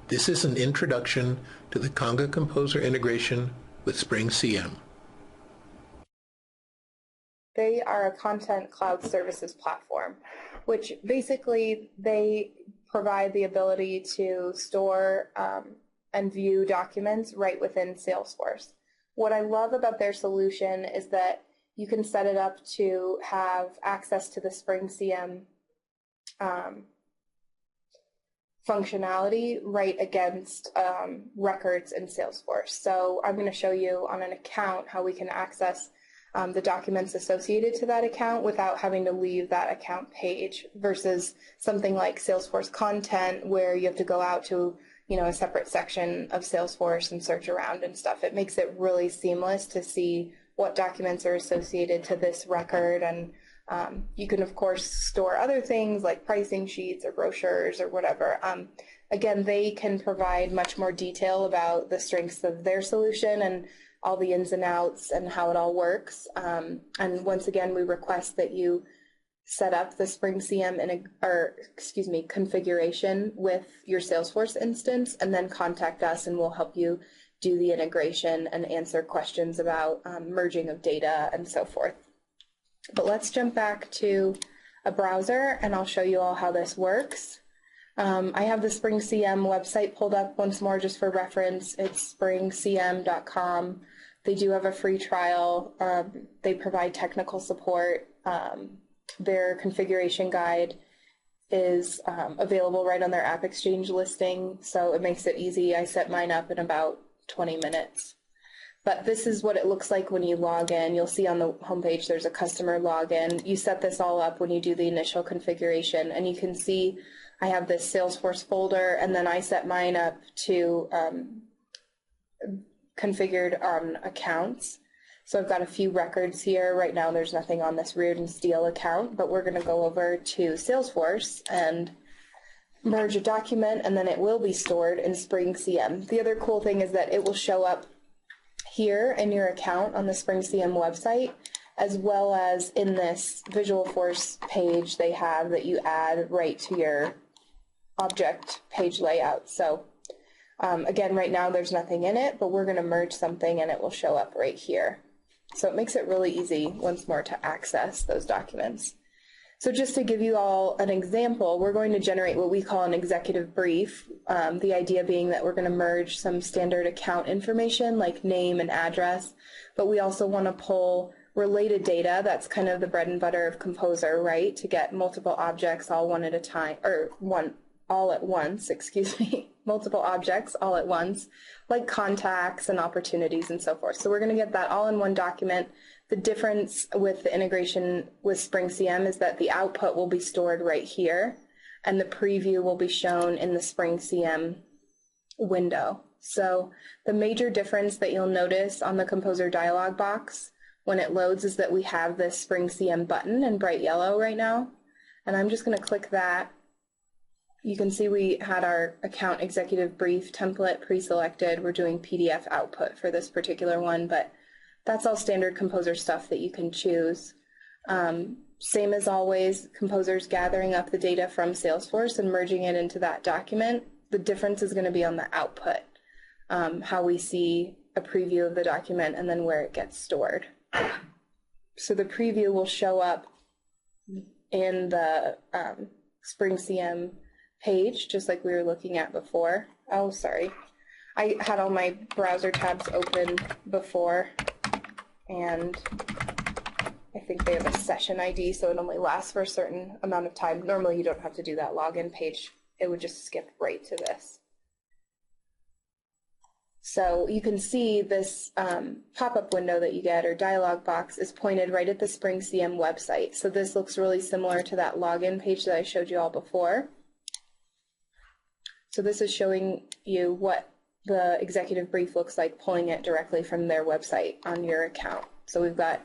This is an introduction to the Conga Composer integration with SpringCM. They are a content cloud services platform, which basically they provide the ability to store and view documents right within Salesforce. What I love about their solution is that you can set it up to have access to the SpringCM functionality right against records in Salesforce. So I'm going to show you on an account how we can access the documents associated to that account without having to leave that account page versus something like Salesforce content where you have to go out to a separate section of Salesforce and search around and stuff. It makes it really seamless to see what documents are associated to this record, and you can of course store other things like pricing sheets or brochures or whatever. Again, they can provide much more detail about the strengths of their solution and all the ins and outs and how it all works. And once again, we request that you set up the SpringCM configuration with your Salesforce instance, and then contact us and we'll help you do the integration and answer questions about merging of data and so forth. But let's jump back to a browser and I'll show you all how this works. I have the SpringCM website pulled up once more just for reference. It's springcm.com. They do have a free trial. They provide technical support. Their configuration guide is available right on their App Exchange listing, so it makes it easy. I set mine up in about 20 minutes. But this is what it looks like when you log in. You'll see on the homepage there's a customer login. You set this all up when you do the initial configuration, and you can see I have this Salesforce folder, and then I set mine up to configured on accounts. So I've got a few records here. Right now there's nothing on this Reardon Steele account, but we're going to go over to Salesforce and merge a document, and then it will be stored in SpringCM. The other cool thing is that it will show up here in your account on the SpringCM website, as well as in this Visualforce page they have that you add right to your object page layout. So again, right now there's nothing in it, but we're going to merge something and it will show up right here. So it makes it really easy once more to access those documents. So just to give you all an example, we're going to generate what we call an executive brief. The idea being that we're going to merge some standard account information like name and address, but we also want to pull related data. That's kind of the bread and butter of Composer, right? To get multiple objects all one at a time, or all at once, excuse me, multiple objects all at once, like contacts and opportunities and so forth. So we're going to get that all in one document. The difference with the integration with SpringCM is that the output will be stored right here, and the preview will be shown in the SpringCM window. So the major difference that you'll notice on the Composer dialog box when it loads is that we have this SpringCM button in bright yellow right now, and I'm just going to click that. You can see we had our account executive brief template pre-selected. We're doing PDF output for this particular one, but that's all standard Composer stuff that you can choose. Same as always, Composer's gathering up the data from Salesforce and merging it into that document. The difference is going to be on the output, how we see a preview of the document and then where it gets stored. So the preview will show up in the SpringCM page, just like we were looking at before. Oh, sorry. I had all my browser tabs open before, and I think they have a session ID, so it only lasts for a certain amount of time. Normally you don't have to do that login page. It would just skip right to this. So you can see this pop-up window that you get, or dialog box, is pointed right at the SpringCM website. So this looks really similar to that login page that I showed you all before. So this is showing you what the executive brief looks like, pulling it directly from their website on your account. So we've got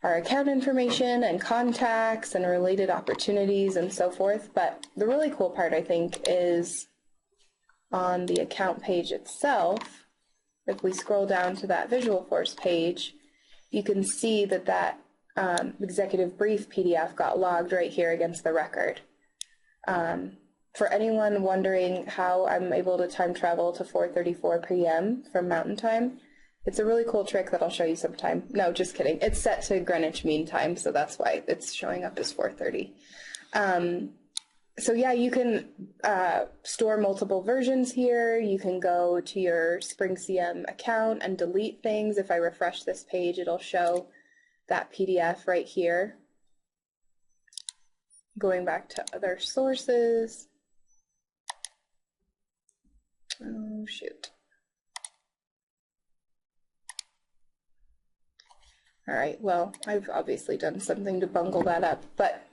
our account information and contacts and related opportunities and so forth. But the really cool part, I think, is on the account page itself. If we scroll down to that Visualforce page, you can see that that executive brief PDF got logged right here against the record. For anyone wondering how I'm able to time travel to 4:34 p.m. from Mountain Time, it's a really cool trick that I'll show you sometime. No, just kidding. It's set to Greenwich Mean Time, so that's why it's showing up as 4:30. So yeah, you can store multiple versions here. You can go to your SpringCM account and delete things. If I refresh this page, it'll show that PDF right here. Going back to other sources. Oh, shoot. All right, well, I've obviously done something to bungle that up, but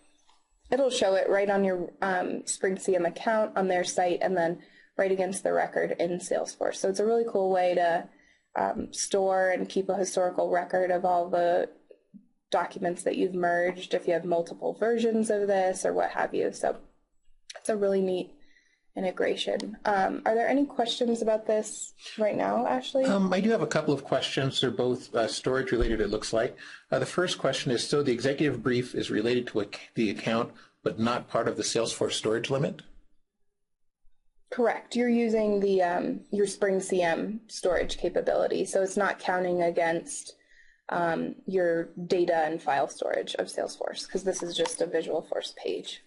it'll show it right on your SpringCM account on their site and then right against the record in Salesforce. So it's a really cool way to store and keep a historical record of all the documents that you've merged if you have multiple versions of this or what have you. So it's a really neat integration. Are there any questions about this right now, Ashley? I do have a couple of questions. They're both storage related, it looks like. The first question is, so the executive brief is related to the account, but not part of the Salesforce storage limit? Correct. You're using the your SpringCM storage capability, so it's not counting against your data and file storage of Salesforce, because this is just a Visual Force page.